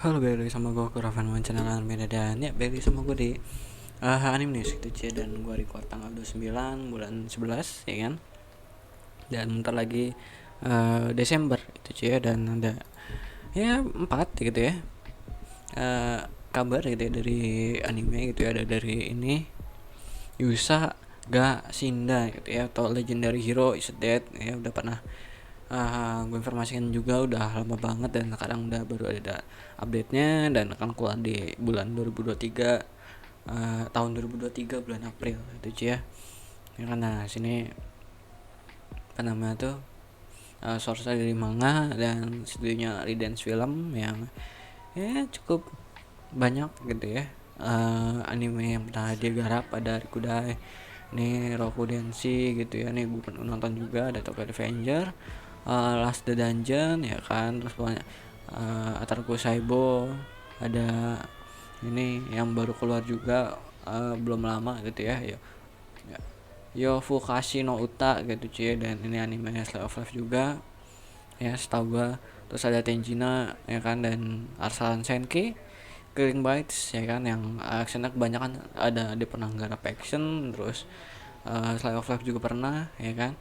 Halo, balik lagi sama gue, Ravan Wan, channel Anime. Dan ya, balik lagi sama gue di Anime News gitu cie. Dan gue record tanggal 29 bulan 11 ya kan. Dan bentar lagi Desember itu cie. Dan ada ya 4 gitu ya kabar gitu ya dari anime gitu ya. Ada dari ini Yusa Ga Shinda gitu ya, atau Legendary Hero is Dead ya. Udah pernah gue informasikan juga udah lama banget, dan sekarang udah baru ada update-nya dan akan keluar di bulan 2023, tahun 2023 bulan April itu ya. Karena sini apa namanya tuh source dari manga dan studionya Redance Film yang ya cukup banyak gitu ya. Anime yang pernah dia garap ada Rikudai, nih Roku Denshi gitu ya. Nih gue pernah nonton juga, ada Tokyo Revenger, Last the Dungeon ya kan. Terus banyak Atarku Saibo, ada ini yang baru keluar juga belum lama gitu ya, Yo Fukashi no Uta gitu cie. Dan ini anime Slice of Life juga ya setahu gua. Terus ada Tenjina ya kan, dan Arsalan Senki, Killing Bites ya kan, yang actionnya kebanyakan ada di pernah garap action. Terus Slice of Life juga pernah ya kan.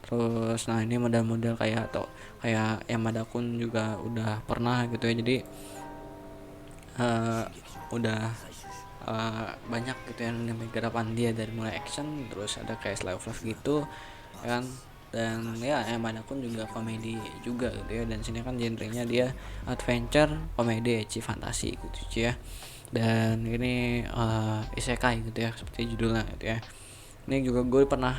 Terus nah ini model-model kayak atau kayak Yamada Kun juga udah pernah gitu ya. Jadi udah banyak gitu yang garapan dia, dari mulai action terus ada kayak Slice of Life gitu ya kan. Dan ya Yamada Kun juga komedi juga gitu ya. Dan sini kan genrenya dia adventure, komedi, ecchi, fantasi gitu ya. Dan ini isekai gitu ya, seperti judulnya gitu ya. Ini juga gue pernah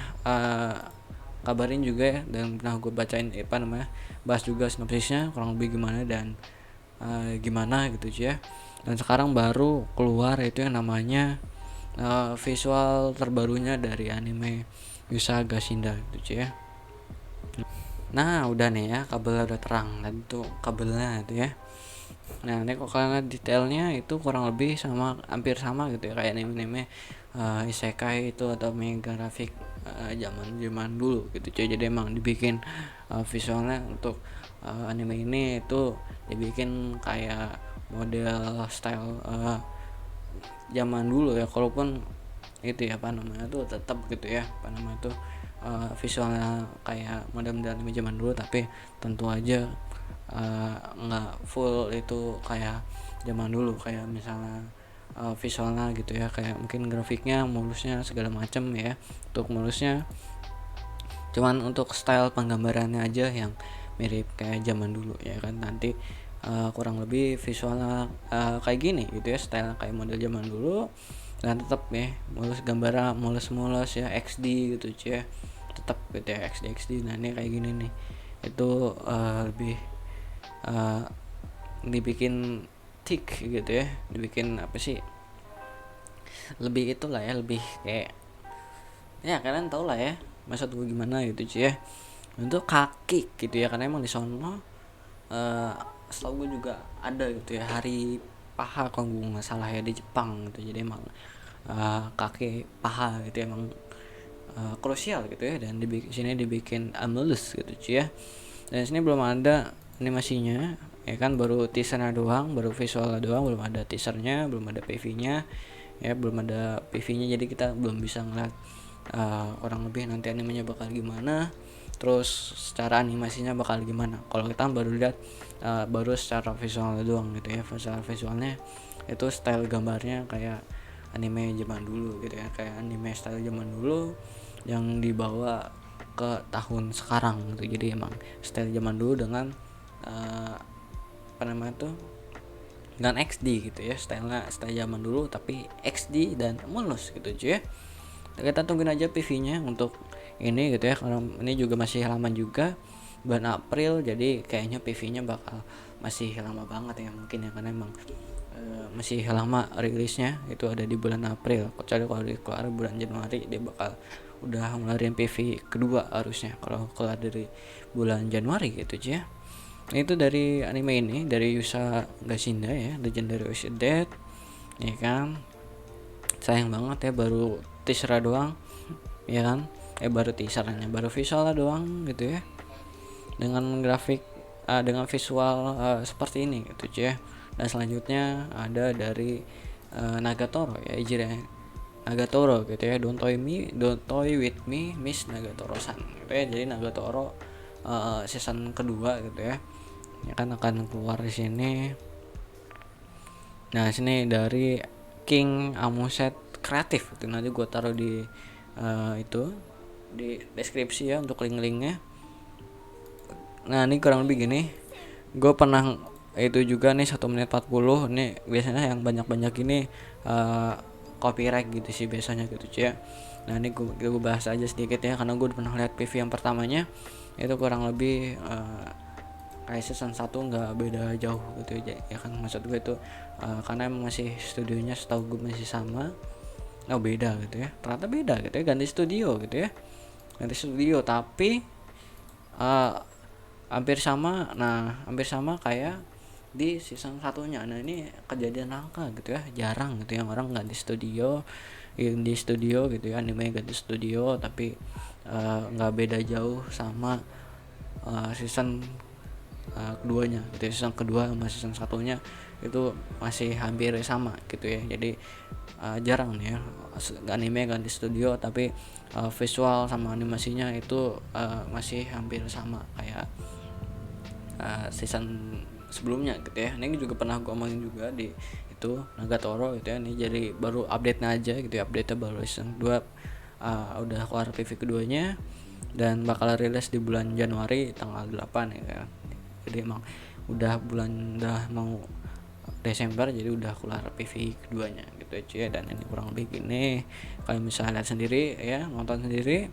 kabarin juga ya, dan pernah gue bacain apa namanya, bahas juga sinopsisnya kurang lebih gimana dan gimana gitu ya. Dan sekarang baru keluar itu yang namanya visual terbarunya dari anime Yusa Gashinda gitu ya. Nah udah nih ya, kabelnya udah terang dan itu kabelnya itu ya. Nah ini kok kalian detailnya itu kurang lebih sama, hampir sama gitu ya kayak anime-anime isekai itu atau mega grafik zaman dulu gitu cuy. Jadi emang dibikin visualnya untuk anime ini itu dibikin kayak model style zaman dulu ya. Kalaupun itu ya apa namanya tuh tetap gitu ya, apa namanya tuh visualnya kayak model-model anime zaman dulu, tapi tentu aja nggak full itu kayak zaman dulu. Kayak misalnya visualnya gitu ya, kayak mungkin grafiknya, mulusnya segala macam ya. Untuk mulusnya cuman untuk style penggambarannya aja yang mirip kayak zaman dulu ya kan. Nanti kurang lebih visualnya kayak gini gitu ya, style kayak model zaman dulu. Dan tetap ya mulus, gambarnya mulus ya, XD gitu ya, tetap gitu ya, XD. Nah ini kayak gini nih, itu lebih dibikin thick gitu ya, dibikin apa sih, lebih itulah ya, lebih kayak ya kalian tau lah ya maksud gue gimana gitu ya. Untuk kaki gitu ya, karena emang di sono setahu gue juga ada gitu ya hari paha kalau gue nggak salah ya, di Jepang gitu. Jadi emang kaki paha gitu emang krusial gitu ya. Dan sini dibikin mulus gitu ya. Dan sini belum ada animasinya ya kan, baru teasernya doang, baru visualnya doang, belum ada teasernya, belum ada PV-nya ya, belum ada PV-nya. Jadi kita belum bisa ngeliat kurang lebih nanti animenya bakal gimana, terus secara animasinya bakal gimana. Kalau kita baru lihat baru secara visualnya doang gitu ya. Secara visualnya itu style gambarnya kayak anime zaman dulu gitu ya, kayak anime style zaman dulu yang dibawa ke tahun sekarang gitu. Jadi emang style zaman dulu dengan apa namanya tuh, dengan XD gitu ya, style zaman dulu tapi XD dan mulus gitu cuy ya. Kita tungguin aja PV-nya untuk ini gitu ya, karena ini juga masih halaman juga bulan April. Jadi kayaknya PV-nya bakal masih lama banget ya mungkin ya, karena emang masih lama rilisnya itu ada di bulan April. Kecuali kalau keluar bulan Januari dia bakal udah ngeluarin PV kedua harusnya kalau keluar dari bulan Januari gitu ya. Itu dari anime ini, dari Yusa Gashinda ya, Legendary is Dead ya kan. Sayang banget ya baru teaser doang ya kan, baru teasernya, baru visualnya doang gitu ya, dengan grafik dengan visual seperti ini gitu ya. Dan selanjutnya ada dari Nagatoro ya, Ijire Nagatoro gitu ya, Don't Toy With Me Miss Nagatoro-san gitu ya. Jadi Nagatoro season kedua gitu ya kan akan keluar di sini. Nah sini dari King Amuset Kreatif itu, nanti gue taruh di itu di deskripsi ya untuk link-linknya. Nah ini kurang lebih gini, gue pernah itu juga nih 1 menit 40 nih, biasanya yang banyak-banyak ini copyright gitu sih biasanya gitu ya. Nah ini gue bahas aja sedikit ya, karena gue pernah lihat PV yang pertamanya itu kurang lebih kayak season 1 nggak beda jauh gitu ya kan, maksud gue itu karena emang masih studionya setahu gue masih sama. Beda gitu ya, ternyata beda gitu ya, ganti studio gitu ya, ganti studio tapi hampir sama. Nah hampir sama kayak di season satunya. Nah ini kejadian langka gitu ya, jarang gitu yang orang ganti studio, di studio gitu ya, anime ganti studio tapi nggak beda jauh sama season keduanya gitu ya. Season kedua sama season satunya itu masih hampir sama gitu ya. Jadi jarang nih ya anime ganti studio tapi visual sama animasinya itu masih hampir sama kayak season sebelumnya gitu ya. Ini juga pernah gue omongin juga di itu Nagatoro gitu ya. Ini jadi baru update-nya aja gitu ya, update-nya baru season 2 udah keluar PV keduanya dan bakal rilis di bulan Januari tanggal 8 ya. Jadi emang udah mau Desember, jadi udah keluar PV keduanya gitu aja ya. Dan ini kurang lebih gini, kalau misalnya lihat sendiri ya, nonton sendiri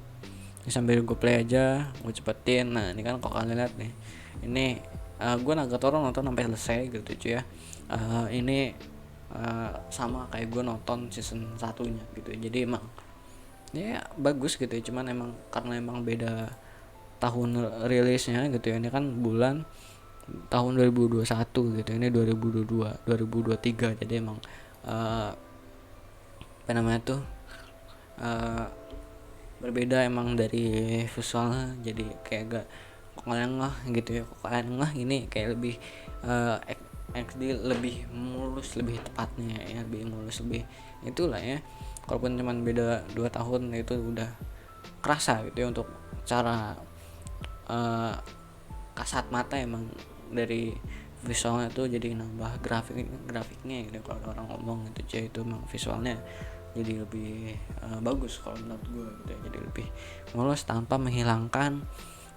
sambil gue play aja, gue cepetin. Nah ini kan kalau kalian lihat nih, ini gue Nagatoro nonton sampai selesai gitu aja ya. Ini sama kayak gue nonton season satunya gitu ya. Jadi emang ya bagus gitu ya, cuman emang karena emang beda tahun rilisnya gitu ya. Ini kan bulan tahun 2021 gitu, ini 2022 2023, jadi emang apa namanya tuh berbeda emang dari visualnya. Jadi kayak agak kok kalian ngeh gitu ya, kok kalian ngeh ini kayak lebih XD, lebih mulus, lebih tepatnya ya, lebih mulus, lebih itulah ya. Kalaupun cuman beda 2 tahun itu udah kerasa gitu ya untuk cara kasat mata emang dari visualnya tuh jadi nambah grafiknya gitu. Kalau orang ngomong gitu aja, itu emang visualnya jadi lebih bagus kalau menurut gue gitu ya. Jadi lebih mulus tanpa menghilangkan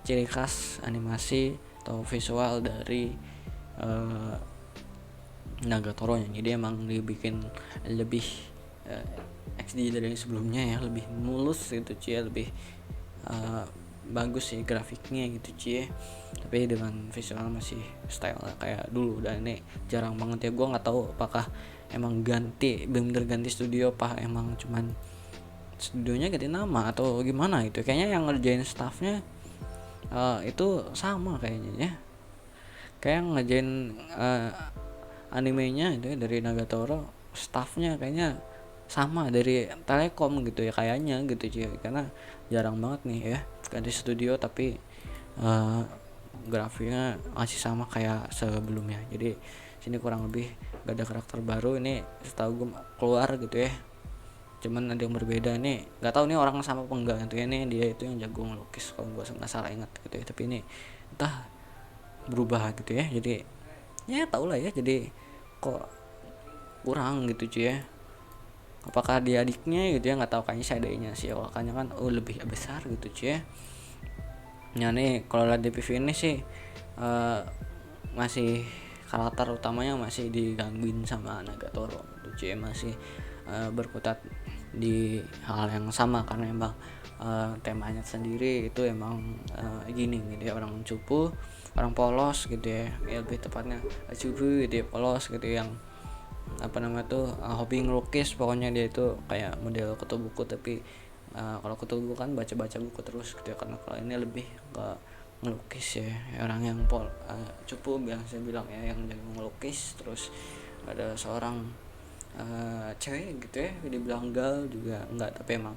ciri khas animasi atau visual dari Nagatoro nya. Jadi emang dibikin lebih XD dari sebelumnya ya, lebih mulus gitu cie, lebih bagus sih grafiknya gitu cie, tapi dengan visual masih style kayak dulu. Dan ini jarang banget ya, gue nggak tahu apakah emang bener ganti studio apa emang cuman studionya ganti nama atau gimana gitu. Kayaknya yang ngerjain staffnya itu sama kayaknya ya, kayak ngerjain animenya itu ya, dari Nagatoro staffnya kayaknya sama dari Telekom gitu ya kayaknya gitu cie, karena jarang banget nih ya ganti studio tapi grafiknya masih sama kayak sebelumnya. Jadi sini kurang lebih gak ada karakter baru. Ini setahu gue keluar gitu ya, cuman ada yang berbeda nih, nggak tahu nih orang sama apa enggak gitu ya. Nih dia itu yang jago ngelukis kalau gue nggak salah ingat gitu ya, tapi ini entah berubah gitu ya. Jadi ya tau lah ya, jadi kok kurang gitu cuy ya. Apakah dia adiknya gitu ya, nggak tahu, kayaknya si adiknya sih, makanya kan lebih besar gitu cuy ya. Nah nih kalau lihat di PV ini sih masih karakter utamanya masih digangguin sama Nagatoro gitu cuy, masih berkutat di hal yang sama, karena emang temanya sendiri itu emang gini gitu ya, orang cupu, orang polos gitu ya, lebih tepatnya cupu gitu ya, polos gitu yang apa namanya tuh hobi ngelukis. Pokoknya dia itu kayak model kutu buku, tapi kalau kutu buku kan baca-baca buku terus gitu ya, karena kalau ini lebih ke ngelukis ya, orang yang cupu saya bilang ya, yang jago ngelukis. Terus ada seorang cewek gitu ya, dibilang gal juga enggak, tapi emang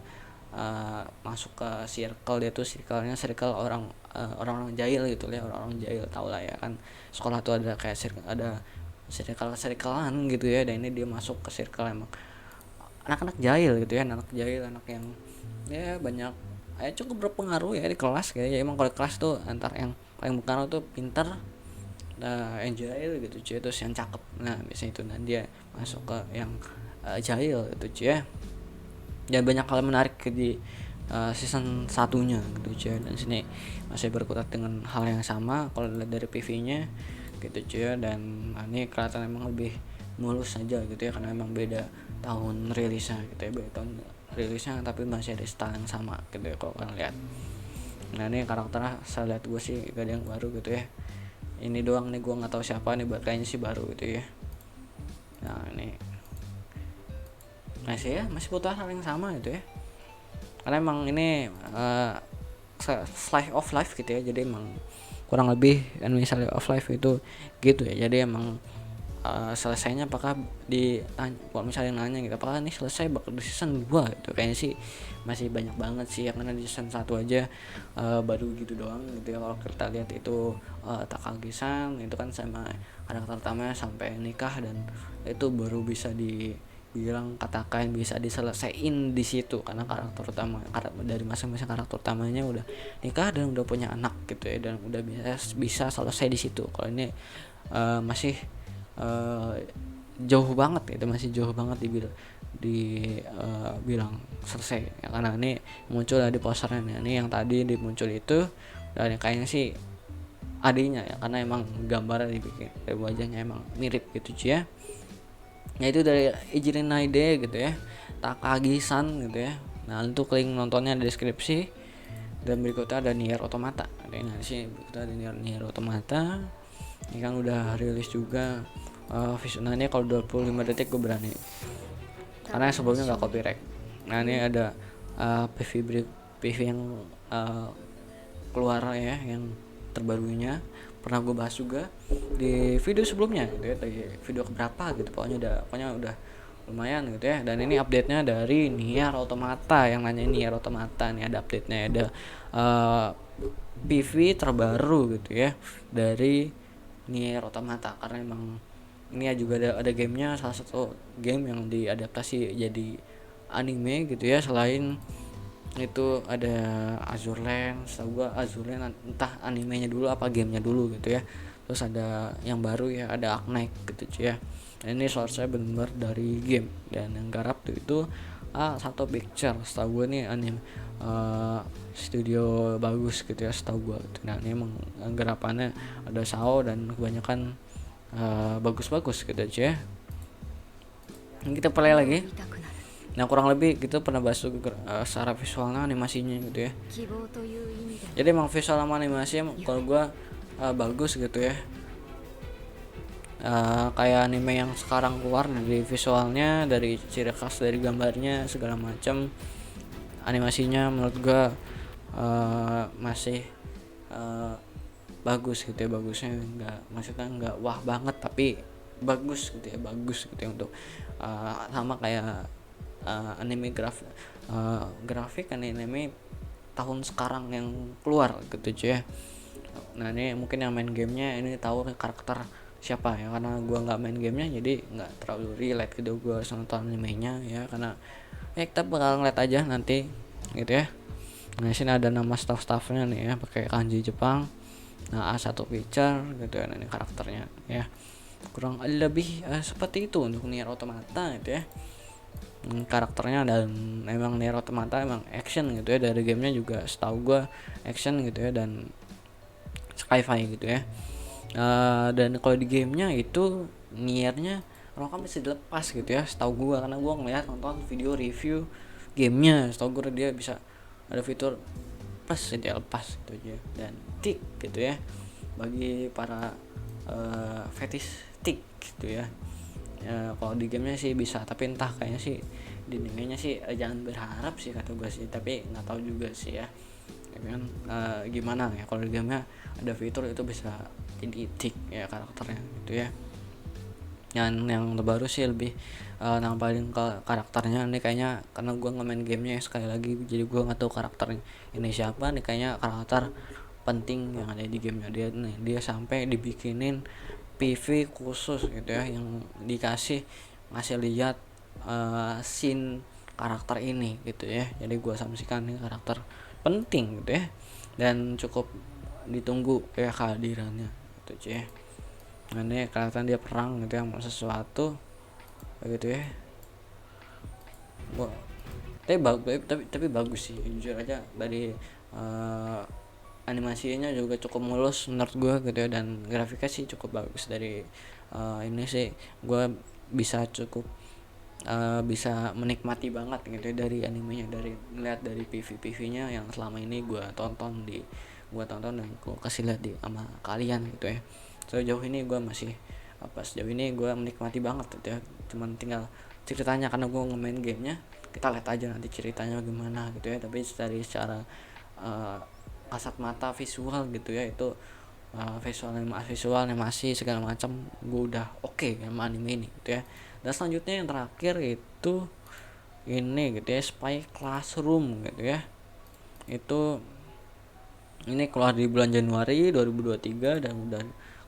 masuk ke circle, dia tuh circle orang-orang jahil gitu ya, orang-orang jahil, tau lah ya kan, sekolah tuh ada kayak circle, ada circle-circlean gitu ya, dan ini dia masuk ke circle emang anak-anak jahil gitu ya, anak jahil, anak yang ya banyak cukup berpengaruh ya di kelas kayak ya. Emang kalau kelas tuh antar yang paling berpengaruh tuh pintar, yang jahil gitu cuy, terus yang cakep, nah biasanya itu, dan dia masuk ke yang jahil gitu cuy ya. Dan banyak hal menarik di season satunya gitu cuy, dan sini masih berkutat dengan hal yang sama kalau dilihat dari PV-nya gitu cuy. Dan ini kelihatan emang lebih mulus aja gitu ya, karena emang beda tahun rilisnya gitu ya, beda tahun rilisnya tapi masih ada style yang sama gitu ya kalau kalian lihat. Nah ini karakternya saya lihat gue sih gak ada yang baru gitu ya, ini doang nih, gue nggak tahu siapa nih, kayaknya sih baru gitu ya. Nah ini masih butuh hal yang sama gitu ya, karena emang ini slice of life gitu ya, jadi emang kurang lebih kan misalnya of life itu gitu ya. Jadi emang selesainya apakah kalau misalnya nanya gitu, apakah ini selesai bakal di season 2 gitu, kayaknya sih masih banyak banget sih ya, karena di season 1 aja baru gitu doang gitu ya. Kalau kita lihat itu Takagi-san itu kan sama karakter utamanya sampai nikah, dan itu baru bisa dibilang katakan bisa diselesaikan di situ, karena karakter utama dari masing-masing karakter utamanya udah nikah dan udah punya anak gitu ya, dan udah bisa selesai di situ. Kalau ini masih jauh banget gitu, masih jauh banget bilang selesai ya, karena ini muncul di posternya. Ini yang tadi muncul itu, dan kayaknya sih adiknya ya, karena emang gambarnya dibikin dari wajahnya emang mirip gitu ya. Itu dari Ijiri Naide gitu ya, Takagi-san gitu ya. Nah untuk link nontonnya di deskripsi. Dan berikutnya ada Nier Automata. Nah di sini berikutnya ada Nier Automata. Ini kan udah rilis juga visualnya. Kalau 25 detik gue berani, karena sebelumnya nggak copyright. Nah ini ada PV yang keluar ya, yang terbarunya pernah gue bahas juga di video sebelumnya gitu ya, di video keberapa gitu, pokoknya udah lumayan gitu ya. Dan ini update nya dari Nier Automata, yang nanya Nier Automata nih, ada update nya, ada PV terbaru gitu ya dari Nier Automata, karena emang ini juga ada gamenya, salah satu game yang diadaptasi jadi anime gitu ya. Selain itu ada Azur Lane, setahu gua Azur Lane entah animenya dulu apa gamenya dulu gitu ya. Terus ada yang baru ya, ada Arknight gitu ya. Dan ini source-nya benar dari game, dan yang garap tuh itu satu picture, setahu gua nih anime studio bagus gitu ya, setahu gua gitu. Nah ini emang garapannya ada Sao, dan kebanyakan bagus-bagus gitu aja ya. Kita play lagi. Nah kurang lebih gitu pernah bahas secara visualnya, animasinya gitu ya. Jadi emang visual sama animasi kalau gue bagus gitu ya. Kayak anime yang sekarang keluar dari visualnya, dari ciri khas dari gambarnya segala macam, animasinya menurut gue masih bagus gitu ya. Bagusnya maksudnya nggak wah banget, tapi bagus gitu ya, bagus gitu ya, untuk sama kayak anime grafik anime tahun sekarang yang keluar gitu cuy ya. Nah ini mungkin yang main gamenya ini tahu karakter siapa ya, karena gue nggak main gamenya jadi nggak terlalu relate gitu gue nonton animenya ya, karena kita bakal ngeliat aja nanti gitu ya. Nah sini ada nama staff-staffnya nih ya, pakai kanji Jepang. Nah A1 picture gitu ya, nah, ini karakternya ya, kurang lebih seperti itu untuk Nier Automata gitu ya karakternya. Dan emang Nier Automata emang action gitu ya, dari gamenya juga setahu gue action gitu ya, dan sci-fi gitu ya. Dan kalau di gamenya itu Niernya orang kan bisa dilepas gitu ya, setahu gue, karena gue ngeliat nonton video review gamenya, setahu gue dia bisa ada fitur pas dia lepas gitu aja, dan tik gitu ya bagi para fetish tik gitu ya. Kalau di gamenya sih bisa, tapi entah kayaknya sih di animenya sih jangan berharap sih kata gue sih, tapi nggak tahu juga sih ya kan gimana ya. Kalau di gamenya ada fitur itu bisa jadi tik ya karakternya gitu ya. Yang terbaru sih lebih nampalin ke karakternya nih kayaknya, karena gue nggak main gamenya ya, sekali lagi jadi gue nggak tahu karakter ini siapa nih. Kayaknya karakter penting yang ada di gamenya dia nih, dia sampai dibikinin PV khusus gitu ya, yang dikasih ngasih lihat scene karakter ini gitu ya. Jadi gue asumsikan ini karakter penting gitu ya, dan cukup ditunggu ya kehadirannya gitu cuy ya. Nah, ini kelihatan dia perang gitu ya sama sesuatu gitu ya. Wah, tapi bagus sih jujur aja, dari animasinya juga cukup mulus menurut gue gitu ya, dan grafiknya sih cukup bagus. Dari ini sih gue bisa cukup bisa menikmati banget gitu ya dari animenya, dari ngeliat dari PV nya yang selama ini gue tonton dan gue kasih lihat di sama kalian gitu ya. Sejauh ini gue masih sejauh ini gue menikmati banget gitu ya. Cuman tinggal ceritanya, karena gue ngemain gamenya, kita lihat aja nanti ceritanya gimana gitu ya. Tapi dari secara kasat mata visual gitu ya, itu visual animasi segala macam gue udah oke sama anime ini gitu ya. Dan selanjutnya yang terakhir itu ini gitu ya, Spy Classroom gitu ya. Itu ini keluar di bulan Januari 2023 dan udah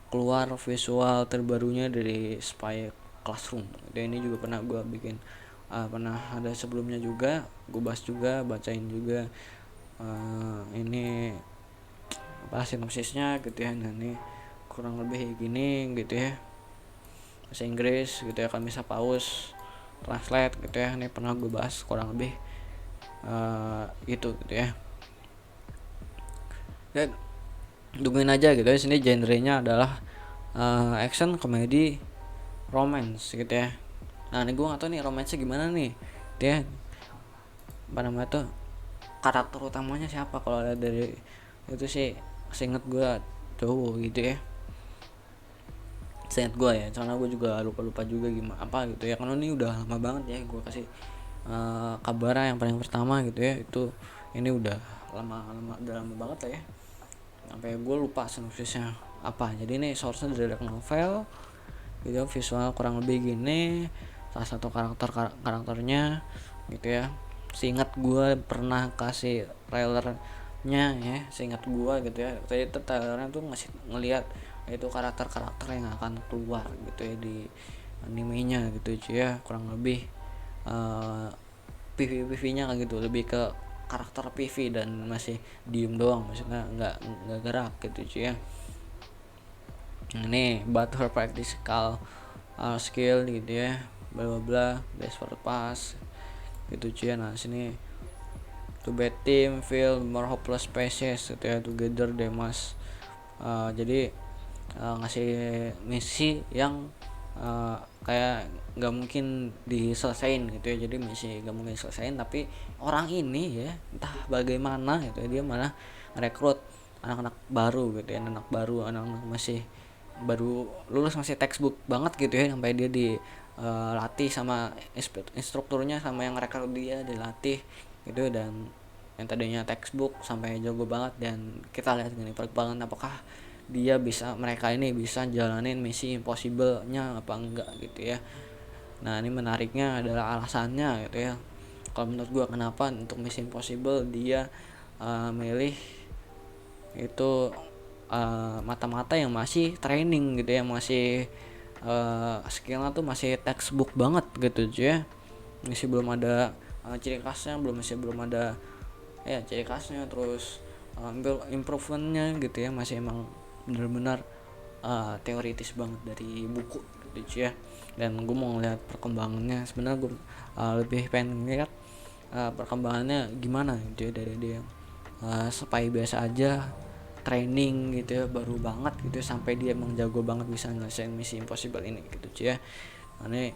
keluar visual terbarunya dari Spy Classroom gitu. Ini juga pernah gue bikin pernah ada sebelumnya juga, gue bahas juga, bacain juga ini apa sinopsisnya gitu ya. Nah, ini kurang lebih gini gitu ya, bahasa Inggris gitu ya, kan bisa pause translate gitu ya. Ini pernah gue bahas kurang lebih gitu ya. Dan tungguin aja gitu ya, sini genrenya adalah action, komedi, romance gitu ya. Nah, ini gue gak tau nih romance gimana nih gitu ya, apa namanya tuh, karakter utamanya siapa. Kalau ada dari itu sih seinget gue cowok gitu ya, seinget gue ya, karena gue juga lupa juga gimana apa gitu ya, karena ini udah lama banget ya gue kasih kabar yang paling pertama gitu ya. Itu ini udah lama banget lah ya, sampai gue lupa sinopsisnya apa. Jadi ini source-nya dari novel gitu, visual kurang lebih gini. Salah satu karakternya gitu ya, seingat gue pernah kasih trailernya ya, seingat gue gitu ya. Tadi itu trailernya tuh masih ngelihat itu karakter yang akan keluar gitu ya di animenya gitu ya. Kurang lebih PV nya gitu, lebih ke karakter PV dan masih diem doang, maksudnya nggak gerak gitu ya. Ini but her practical skill gitu ya, bla bla bla, best for the pass gitu cuy. Nah, sini to bad team feel more hopeless species gitu ya, together they must jadi ngasih misi yang kayak nggak mungkin diselesain gitu ya. Jadi misi nggak mungkin diselesain, tapi orang ini ya entah bagaimana gitu ya, dia malah merekrut anak-anak baru gitu ya, anak-anak masih baru lulus, masih textbook banget gitu ya, sampai dia dilatih sama instrukturnya, sama yang rekrut dia dilatih gitu. Dan yang tadinya textbook sampai jago banget, dan kita lihat gini perkembangan apakah mereka ini bisa jalanin misi impossible-nya apa enggak gitu ya. Nah, ini menariknya adalah alasannya gitu ya. Kalau menurut gua, kenapa untuk misi impossible dia milih itu mata-mata yang masih training gitu ya, masih skillnya tuh masih textbook banget gitu ya. Masih belum ada ciri khasnya, belum ada ya ciri khasnya, terus improvementnya gitu ya, masih emang benar-benar teoritis banget dari buku gitu ya. Dan gue mau ngeliat perkembangannya, sebenarnya gue lebih pengen lihat perkembangannya gimana gitu ya, dari dia yang spy biasa aja, training gitu ya, baru banget gitu ya, sampai dia emang jago banget bisa ngelesain misi impossible ini gitu ya. Ini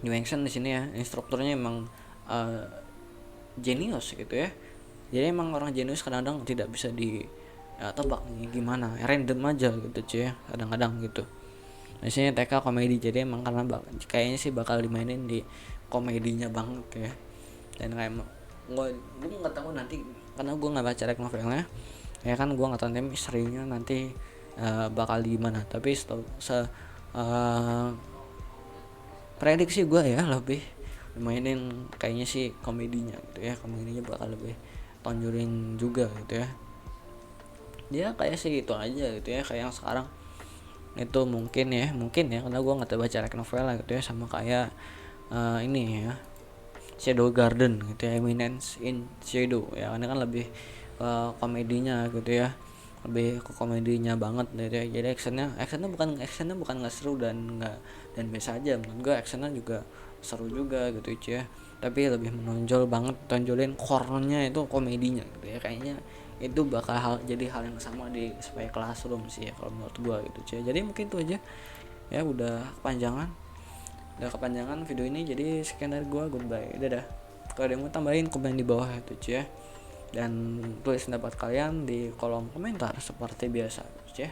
New Action di sini ya, instrukturnya emang jenius gitu ya. Jadi emang orang jenius kadang-kadang tidak bisa tebak nih gimana, random aja gitu cuy ya, kadang-kadang gitu. Di sini TK komedi, jadi emang karena kayaknya sih bakal dimainin di komedinya banget ya. Dan kayak gue nggak tahu nanti, karena gue nggak baca novelnya ya kan, gue nggak tahu nanti misterinya nanti bakal gimana. Tapi prediksi gue ya, lebih mainin kayaknya sih komedinya gitu ya, komedinya bakal lebih tonjolin juga gitu ya. Dia kayak sih gitu aja gitu ya, kayak yang sekarang itu mungkin ya karena gue nggak baca light novel lah gitu ya, sama kayak ini ya Shadow Garden gitu ya, Eminence in Shadow ya, ini kan lebih komedinya gitu ya, lebih ke komedinya banget gitu ya. Jadi actionnya bukan nggak seru dan biasa aja, menurut gue actionnya juga seru juga gitu ya, tapi lebih menonjol banget, tonjolin core-nya itu komedinya gitu ya. Kayaknya itu bakal jadi hal yang sama di Spy Classroom sih ya kalau menurut gue gitu ya. Jadi mungkin itu aja ya, udah kepanjangan video ini, jadi sekian dari gua, goodbye, dadah. Kalau ada yang mau tambahin, komen di bawah itu ya, dan tulis pendapat kalian di kolom komentar seperti biasa ya.